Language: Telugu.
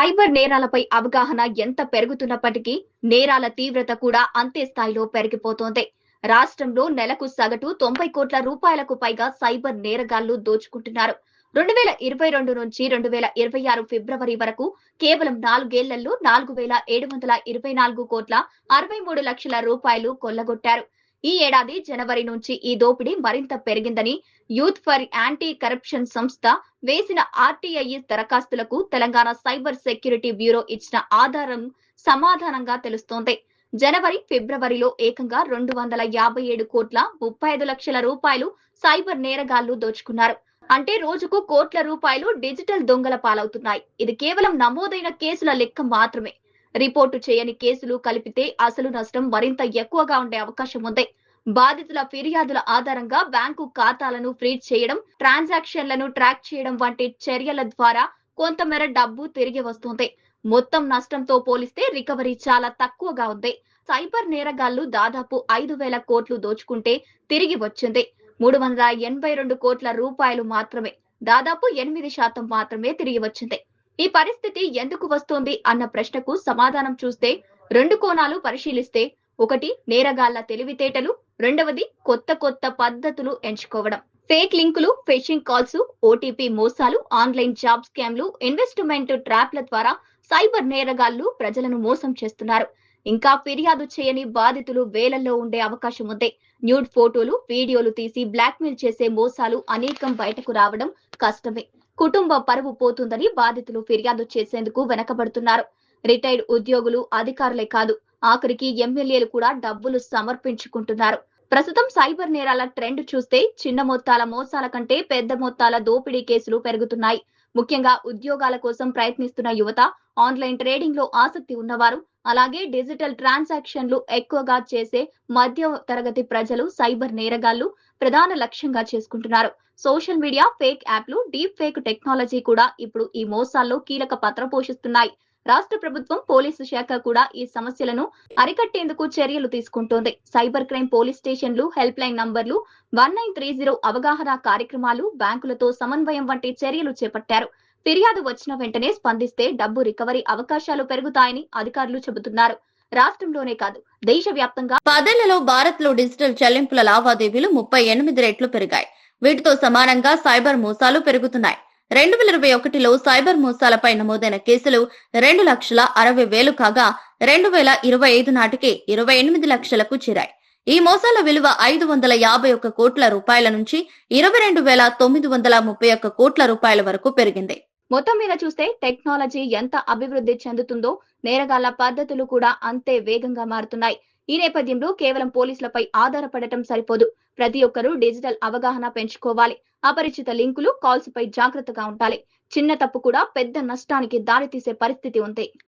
సైబర్ నేరాలపై అవగాహన ఎంత పెరుగుతున్నప్పటికీ నేరాల తీవ్రత కూడా అంతే స్థాయిలో పెరిగిపోతోంది. రాష్ట్రంలో నెలకు సగటు 90 కోట్ల రూపాయలకు పైగా సైబర్ నేరగాళ్లు దోచుకుంటున్నారు. 2022 నుంచి 2026 ఫిబ్రవరి వరకు కేవలం 4 ఏళ్లలో 4724 కోట్ల 63 లక్షల రూపాయలు కొల్లగొట్టారు. ఈ ఏడాది జనవరి నుంచి ఈ దోపిడీ మరింత పెరిగిందని యూత్ ఫర్ యాంటీ కరప్షన్ సంస్థ వేసిన ఆర్టీఐ దరఖాస్తులకు తెలంగాణ సైబర్ సెక్యూరిటీ బ్యూరో ఇచ్చిన ఆధారం సమాధానంగా తెలుస్తోంది. జనవరి, ఫిబ్రవరిలో ఏకంగా 257 కోట్ల 35 లక్షల రూపాయలు సైబర్ నేరగాళ్లు దోచుకున్నారు. అంటే రోజుకు కోట్ల రూపాయలు డిజిటల్ దొంగల పాలవుతున్నాయి. ఇది కేవలం నమోదైన కేసుల లెక్క మాత్రమే. రిపోర్టు చేయని కేసులు కలిపితే అసలు నష్టం మరింత ఎక్కువగా ఉండే అవకాశం ఉంది. బాధితుల ఫిర్యాదుల ఆధారంగా బ్యాంకు ఖాతాలను ఫ్రీజ్ చేయడం, ట్రాన్సాక్షన్లను ట్రాక్ చేయడం వంటి చర్యల ద్వారా కొంతమేర డబ్బు తిరిగి వస్తుంది. మొత్తం నష్టంతో పోలిస్తే రికవరీ చాలా తక్కువగా ఉంది. సైబర్ నేరగాళ్లు దాదాపు 5,000 కోట్లు దోచుకుంటే తిరిగి వచ్చింది 382 కోట్ల రూపాయలు మాత్రమే. దాదాపు 8% మాత్రమే తిరిగి వచ్చింది. ఈ పరిస్థితి ఎందుకు వస్తోంది అన్న ప్రశ్నకు సమాధానం చూస్తే రెండు కోణాలు పరిశీలిస్తే, ఒకటి నేరగాళ్ల తెలివితేటలు, రెండవది కొత్త పద్ధతులు ఎంచుకోవడం. ఫేక్ లింకులు, ఫిషింగ్ కాల్స్, ఓటీపీ మోసాలు, ఆన్లైన్ జాబ్ స్కామ్లు, ఇన్వెస్ట్మెంట్ ట్రాప్ల ద్వారా సైబర్ నేరగాళ్లు ప్రజలను మోసం చేస్తున్నారు. ఇంకా ఫిర్యాదు చేయని బాధితులు వేలల్లో ఉండే అవకాశం ఉంది. న్యూడ్ ఫోటోలు, వీడియోలు తీసి బ్లాక్మెయిల్ చేసే మోసాలు అనేకం బయటకు రావడం కష్టమే. కుటుంబ పరువు పోతుందని బాధితులు ఫిర్యాదు చేసేందుకు వెనకబడుతున్నారు. రిటైర్డ్ ఉద్యోగులు, అధికారులే కాదు, ఆఖరికి ఎమ్మెల్యేలు కూడా డబ్బులు సమర్పించుకుంటున్నారు. ప్రస్తుతం సైబర్ నేరాల ట్రెండ్ చూస్తే చిన్న మొత్తాల మోసాల కంటే పెద్ద మొత్తాల దోపిడీ కేసులు పెరుగుతున్నాయి. ముఖ్యంగా ఉద్యోగాల కోసం ప్రయత్నిస్తున్న యువత, ఆన్లైన్ ట్రేడింగ్ లో ఆసక్తి ఉన్నవారు, అలాగే డిజిటల్ ట్రాన్సాక్షన్లు ఎక్కువగా చేసే మధ్య తరగతి ప్రజలు సైబర్ నేరగాళ్లు ప్రధాన లక్ష్యంగా చేసుకుంటున్నారు. సోషల్ మీడియా, ఫేక్ యాప్లు, డీప్ ఫేక్ టెక్నాలజీ కూడా ఇప్పుడు ఈ మోసాల్లో కీలక పాత్ర పోషిస్తున్నాయి. రాష్ట్ర ప్రభుత్వం, పోలీసు శాఖ కూడా ఈ సమస్యలను అరికట్టేందుకు చర్యలు తీసుకుంటోంది. సైబర్ క్రైమ్ పోలీస్ స్టేషన్లు, హెల్ప్ లైన్ నంబర్లు, 1930 అవగాహన కార్యక్రమాలు, బ్యాంకులతో సమన్వయం వంటి చర్యలు చేపట్టారు. ఫిర్యాదు వచ్చిన వెంటనే స్పందిస్తే డబ్బు రికవరీ అవకాశాలు పెరుగుతాయని అధికారులు చెబుతున్నారు. రాష్ట్రంలోనే కాదు, దేశవ్యాప్తంగా 10 ఏళ్లలో భారత్ లో డిజిటల్ చెల్లింపుల లావాదేవీలు 38 రెట్లు పెరిగాయి. వీటితో సమానంగా సైబర్ మోసాలు పెరుగుతున్నాయి. 2021లో సైబర్ మోసాలపై నమోదైన కేసులు 2,60,000 కాగా 2025 నాటికి 28 లక్షలకు చేరాయి. ఈ మోసాల విలువ 551 కోట్ల రూపాయల నుంచి 22,931 కోట్ల రూపాయల వరకు పెరిగింది. మొత్తం మీద చూస్తే టెక్నాలజీ ఎంత అభివృద్ధి చెందుతుందో నేరగాళ్ల పద్ధతులు కూడా అంతే వేగంగా మారుతున్నాయి. ఈ నేపథ్యంలో కేవలం పోలీసులపై ఆధారపడటం సరిపోదు. ప్రతి ఒక్కరూ డిజిటల్ అవగాహన పెంచుకోవాలి. అపరిచిత లింకులు, కాల్స్ పై జాగ్రత్తగా ఉండాలి. చిన్న తప్పు కూడా పెద్ద నష్టానికి దారితీసే పరిస్థితి ఉంది.